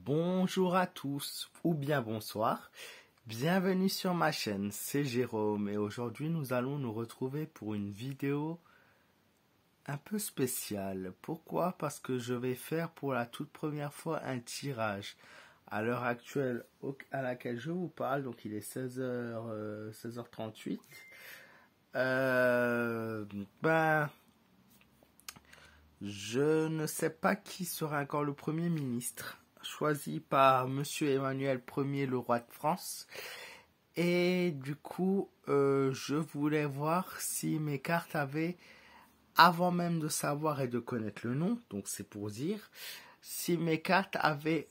Bonjour à tous, ou bien bonsoir, bienvenue sur ma chaîne, c'est Jérôme et aujourd'hui nous allons nous retrouver pour une vidéo un peu spéciale. Pourquoi? Parce que je vais faire pour la toute première fois un tirage. À l'heure actuelle à laquelle je vous parle, donc il est 16h38, je ne sais pas qui sera encore le Premier ministre, choisi par Monsieur Emmanuel Ier, le roi de France. Et du coup, je voulais voir si mes cartes avaient, avant même de savoir et de connaître le nom, donc c'est pour dire, si mes cartes avaient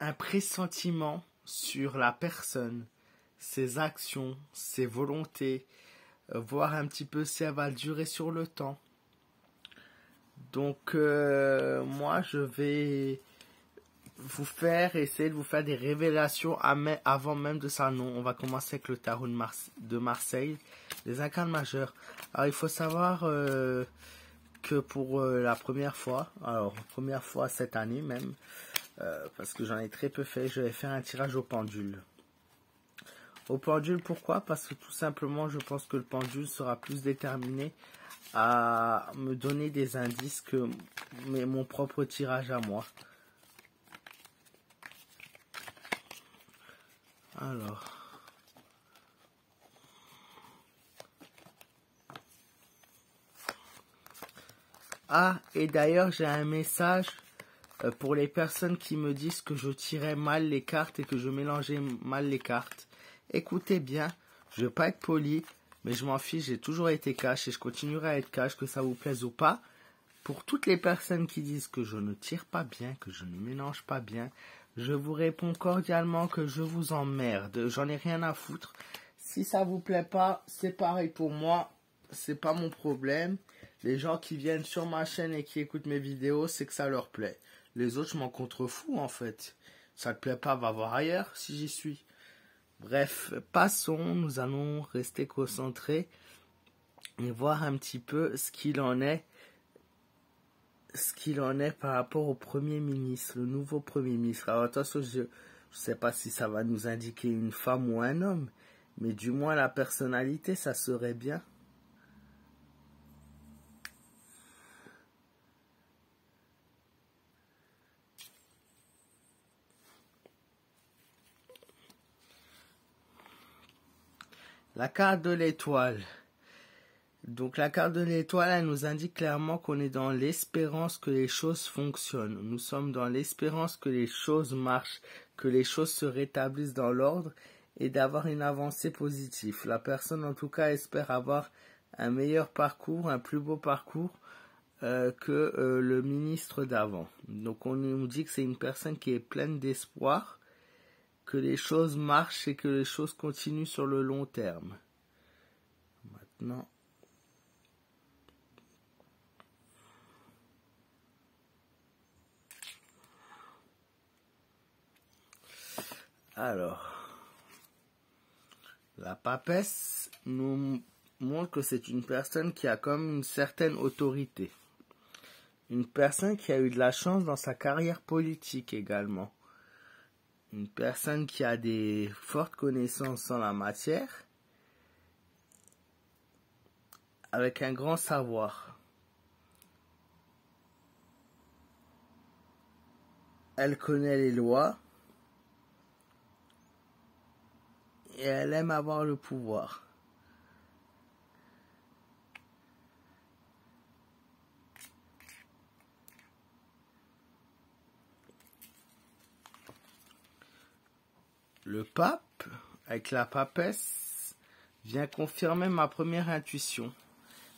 un pressentiment sur la personne, ses actions, ses volontés, voir un petit peu si elle va durer sur le temps. Donc moi je vais essayer de vous faire des révélations avant même de ça. Non, on va commencer avec le tarot de Marseille, les arcanes majeures. Alors il faut savoir que pour la première fois cette année même, parce que j'en ai très peu fait, je vais faire un tirage au pendule. Au pendule, pourquoi? Parce que tout simplement je pense que le pendule sera plus déterminé à me donner des indices que mon propre tirage à moi. Alors, et d'ailleurs j'ai un message pour les personnes qui me disent que je tirais mal les cartes et que je mélangeais mal les cartes. Écoutez bien, je ne veux pas être poli, mais je m'en fiche, j'ai toujours été cash et je continuerai à être cash, que ça vous plaise ou pas. Pour toutes les personnes qui disent que je ne tire pas bien, que je ne mélange pas bien, je vous réponds cordialement que je vous emmerde. J'en ai rien à foutre. Si ça vous plaît pas, c'est pareil pour moi. C'est pas mon problème. Les gens qui viennent sur ma chaîne et qui écoutent mes vidéos, c'est que ça leur plaît. Les autres, je m'en contrefous en fait. Ça te plaît pas, va voir ailleurs si j'y suis. Bref, passons. Nous allons rester concentrés et voir un petit peu ce qu'il en est par rapport au Premier ministre, le nouveau Premier ministre. Alors attention, je ne sais pas si ça va nous indiquer une femme ou un homme, mais du moins la personnalité, ça serait bien. La carte de l'étoile. Donc la carte de l'étoile, elle nous indique clairement qu'on est dans l'espérance que les choses fonctionnent. Nous sommes dans l'espérance que les choses marchent, que les choses se rétablissent dans l'ordre et d'avoir une avancée positive. La personne en tout cas espère avoir un meilleur parcours, un plus beau parcours que le ministre d'avant. Donc on nous dit que c'est une personne qui est pleine d'espoir, que les choses marchent et que les choses continuent sur le long terme. Maintenant, la papesse nous montre que c'est une personne qui a comme une certaine autorité. Une personne qui a eu de la chance dans sa carrière politique également. Une personne qui a des fortes connaissances en la matière, avec un grand savoir. Elle connaît les lois et elle aime avoir le pouvoir. Le pape, avec la papesse, vient confirmer ma première intuition,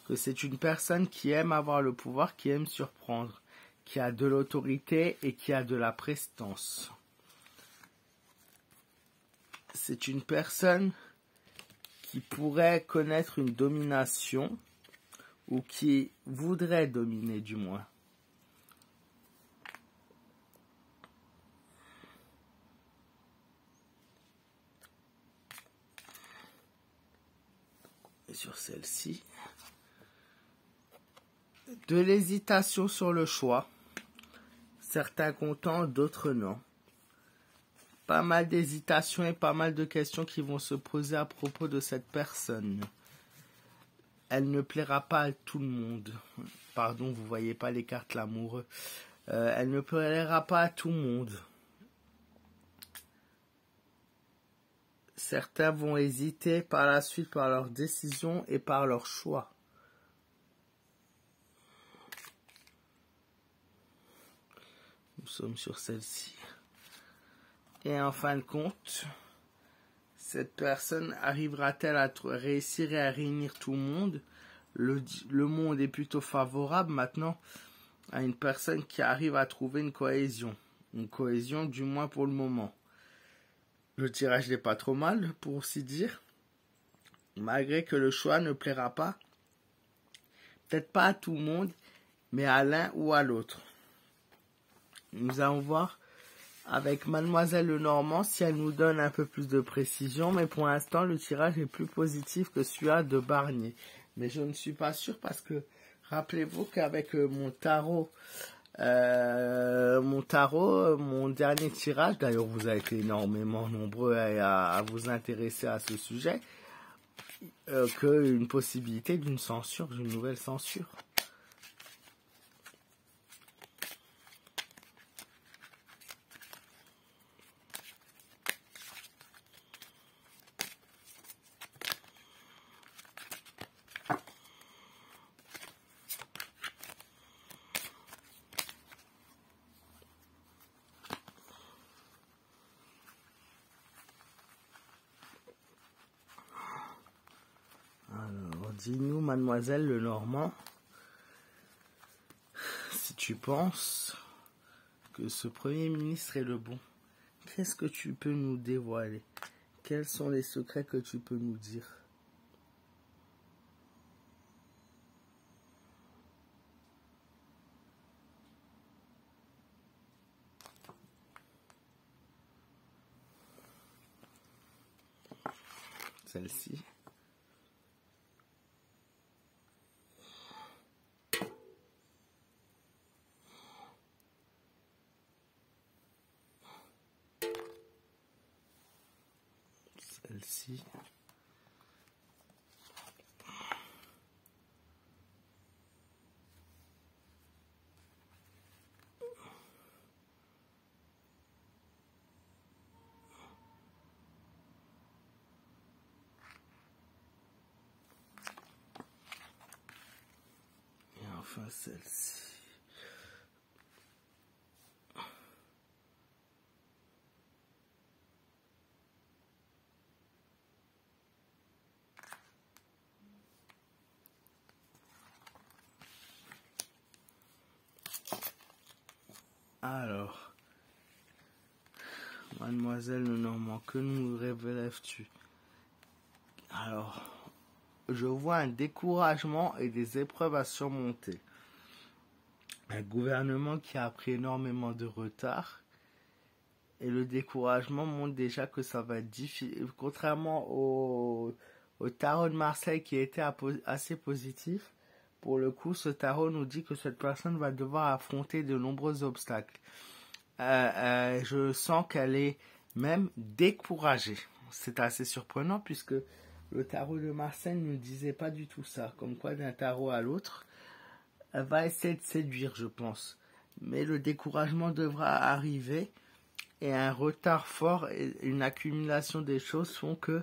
que c'est une personne qui aime avoir le pouvoir, qui aime surprendre, qui a de l'autorité et qui a de la prestance. C'est une personne qui pourrait connaître une domination ou qui voudrait dominer du moins. Et sur celle-ci, de l'hésitation sur le choix. Certains contents, d'autres non. Pas mal d'hésitations et pas mal de questions qui vont se poser à propos de cette personne. Elle ne plaira pas à tout le monde. Pardon, vous voyez pas les cartes l'amoureux. Elle ne plaira pas à tout le monde. Certains vont hésiter par la suite par leur décision et par leur choix. Nous sommes sur celle-ci. Et en fin de compte, cette personne arrivera-t-elle à réussir et à réunir tout le monde? Le monde est plutôt favorable maintenant à une personne qui arrive à trouver une cohésion. Une cohésion du moins pour le moment. Le tirage n'est pas trop mal, pour ainsi dire. Malgré que le choix ne plaira pas. Peut-être pas à tout le monde, mais à l'un ou à l'autre. Nous allons voir avec Mademoiselle Lenormand si elle nous donne un peu plus de précision. Mais pour l'instant, le tirage est plus positif que celui de Barnier. Mais je ne suis pas sûr parce que rappelez-vous qu'avec mon tarot, mon dernier tirage, d'ailleurs vous avez été énormément nombreux à vous intéresser à ce sujet, qu'une possibilité d'une censure, d'une nouvelle censure. Dis-nous, Mademoiselle Lenormand, si tu penses que ce Premier ministre est le bon, qu'est-ce que tu peux nous dévoiler? Quels sont les secrets que tu peux nous dire? Celle-ci. Celle-ci. Et enfin celle-ci. Alors, Mademoiselle Lenormand, que nous révèles-tu? Alors, je vois un découragement et des épreuves à surmonter. Un gouvernement qui a pris énormément de retard. Et le découragement montre déjà que ça va être difficile. Contrairement au tarot de Marseille qui était assez positif, pour le coup, ce tarot nous dit que cette personne va devoir affronter de nombreux obstacles. Je sens qu'elle est même découragée. C'est assez surprenant puisque le tarot de Marseille ne disait pas du tout ça. Comme quoi, d'un tarot à l'autre, elle va essayer de séduire, je pense. Mais le découragement devra arriver et un retard fort et une accumulation des choses font que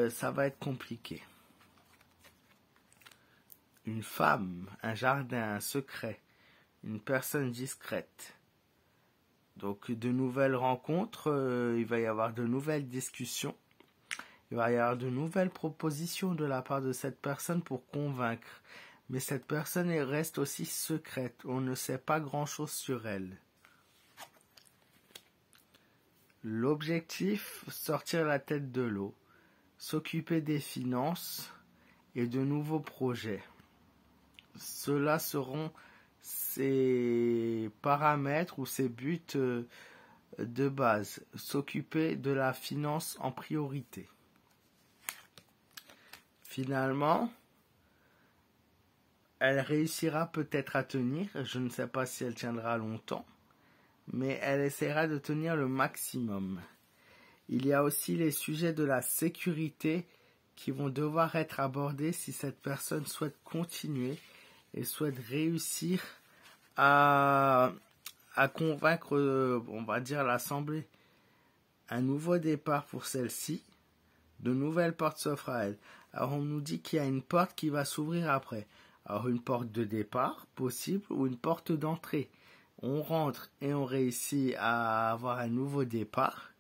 ça va être compliqué. Une femme, un jardin, un secret, une personne discrète. Donc de nouvelles rencontres, il va y avoir de nouvelles discussions, il va y avoir de nouvelles propositions de la part de cette personne pour convaincre. Mais cette personne reste aussi secrète, on ne sait pas grand-chose sur elle. L'objectif, sortir la tête de l'eau, s'occuper des finances et de nouveaux projets. Ceux-là seront ses paramètres ou ses buts de base. S'occuper de la finance en priorité. Finalement, elle réussira peut-être à tenir. Je ne sais pas si elle tiendra longtemps. mais elle essaiera de tenir le maximum. Il y a aussi les sujets de la sécurité qui vont devoir être abordés si cette personne souhaite continuer et souhaite réussir à convaincre, on va dire, l'Assemblée. Un nouveau départ pour celle-ci, de nouvelles portes s'offrent à elle. Alors on nous dit qu'il y a une porte qui va s'ouvrir après. Alors une porte de départ possible ou une porte d'entrée. On rentre et on réussit à avoir un nouveau départ,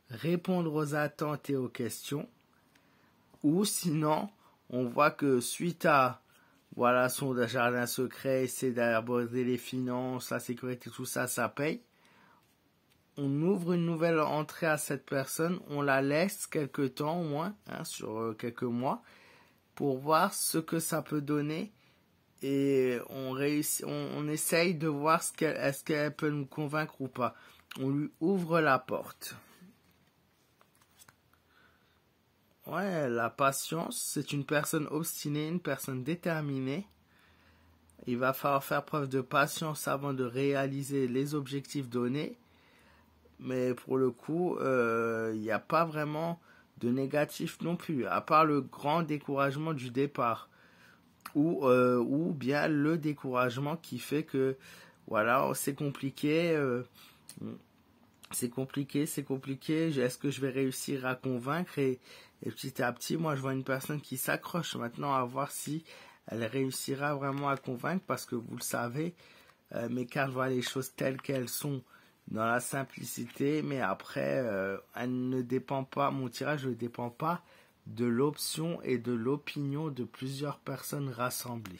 répondre aux attentes et aux questions, ou sinon on voit que suite à son jardin secret, essayer d'aborder les finances, la sécurité, tout ça, ça paye. On ouvre une nouvelle entrée à cette personne, on la laisse quelques temps au moins, sur quelques mois, pour voir ce que ça peut donner. Et on essaye de voir est-ce qu'elle peut nous convaincre ou pas. On lui ouvre la porte. Ouais, la patience, c'est une personne obstinée, une personne déterminée. Il va falloir faire preuve de patience avant de réaliser les objectifs donnés. Mais pour le coup, il n'y a pas vraiment de négatif non plus, à part le grand découragement du départ. Ou bien le découragement qui fait que, voilà, c'est compliqué, est-ce que je vais réussir à convaincre et petit à petit, moi je vois une personne qui s'accroche maintenant à voir si elle réussira vraiment à convaincre parce que vous le savez, mes cartes voient les choses telles qu'elles sont dans la simplicité, mais après, elle ne dépend pas, mon tirage ne dépend pas de l'option et de l'opinion de plusieurs personnes rassemblées.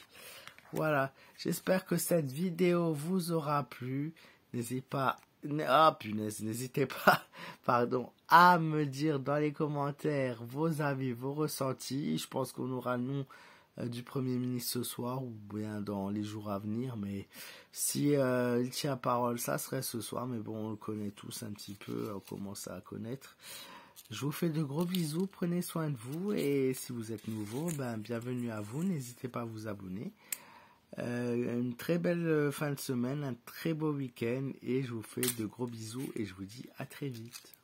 Voilà, j'espère que cette vidéo vous aura plu. N'hésitez pas, à me dire dans les commentaires vos avis, vos ressentis. Je pense qu'on aura le nom du Premier ministre ce soir ou bien dans les jours à venir, mais si il tient parole, ça serait ce soir, mais bon, on le connaît tous un petit peu, on commence à connaître. Je vous fais de gros bisous, prenez soin de vous, et si vous êtes nouveau, bienvenue à vous, n'hésitez pas à vous abonner. Une très belle fin de semaine, un très beau week-end, et je vous fais de gros bisous, et je vous dis à très vite.